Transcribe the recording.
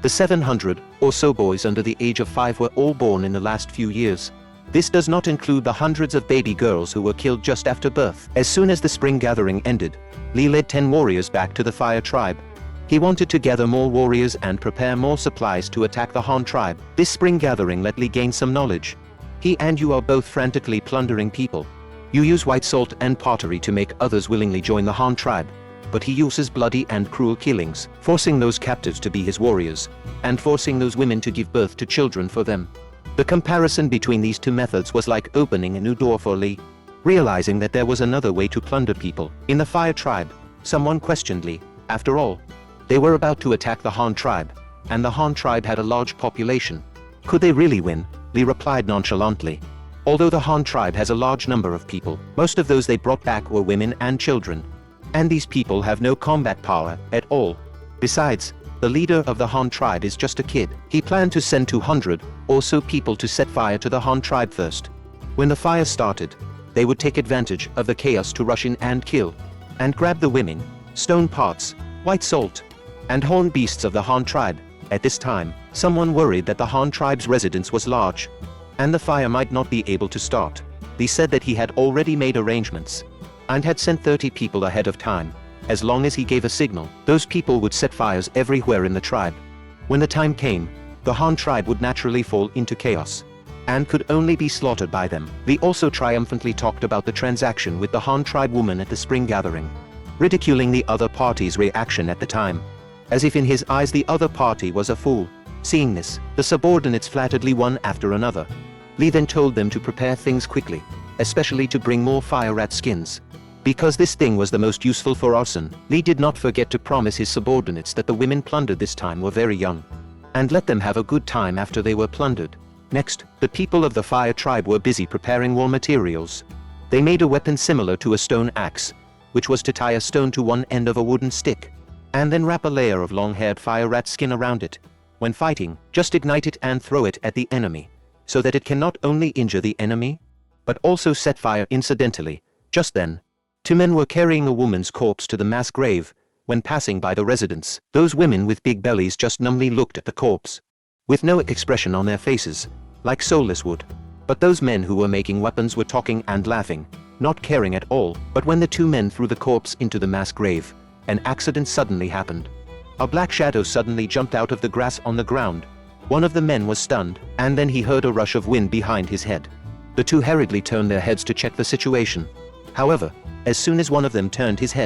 The 700 or so boys under the age of 5 were all born in the last few years. This does not include the hundreds of baby girls who were killed just after birth. As soon as the spring gathering ended, Li led 10 warriors back to the Fire tribe. He wanted to gather more warriors and prepare more supplies to attack the Han tribe. This spring gathering let Li gain some knowledge. He and you are both frantically plundering people. You use white salt and pottery to make others willingly join the Han tribe, but he uses bloody and cruel killings, forcing those captives to be his warriors, and forcing those women to give birth to children for them. The comparison between these two methods was like opening a new door for Li. Realizing that there was another way to plunder people in the Fire tribe, someone questioned Li. After all, they were about to attack the Han tribe, and the Han tribe had a large population. Could they really win? Li replied nonchalantly. Although the Han tribe has a large number of people, most of those they brought back were women and children. And these people have no combat power at all. Besides, the leader of the Han tribe is just a kid. He planned to send 200 or so people to set fire to the Han tribe first. When the fire started, they would take advantage of the chaos to rush in and kill, and grab the women, stone parts, white salt, and horned beasts of the Han tribe. At this time, someone worried that the Han tribe's residence was large, and the fire might not be able to start. He said that he had already made arrangements, and had sent 30 people ahead of time. As long as he gave a signal, those people would set fires everywhere in the tribe. When the time came, the Han tribe would naturally fall into chaos, and could only be slaughtered by them. He also triumphantly talked about the transaction with the Han tribe woman at the spring gathering, ridiculing the other party's reaction at the time, as if in his eyes the other party was a fool. Seeing this, the subordinates flattered Li one after another. Li then told them to prepare things quickly, especially to bring more fire rat skins. Because this thing was the most useful for arson, Li did not forget to promise his subordinates that the women plundered this time were very young, and let them have a good time after they were plundered. Next, the people of the Fire tribe were busy preparing war materials. They made a weapon similar to a stone axe, which was to tie a stone to one end of a wooden stick, and then wrap a layer of long-haired fire rat skin around it. When fighting, just ignite it and throw it at the enemy, so that it can not only injure the enemy, but also set fire incidentally. Just then, 2 men were carrying a woman's corpse to the mass grave. When passing by the residence, those women with big bellies just numbly looked at the corpse, with no expression on their faces, like soulless wood. But those men who were making weapons were talking and laughing, not caring at all. But when the 2 men threw the corpse into the mass grave, an accident suddenly happened. A black shadow suddenly jumped out of the grass on the ground. One of the men was stunned, and then he heard a rush of wind behind his head. The 2 hurriedly turned their heads to check the situation. However, as soon as one of them turned his head,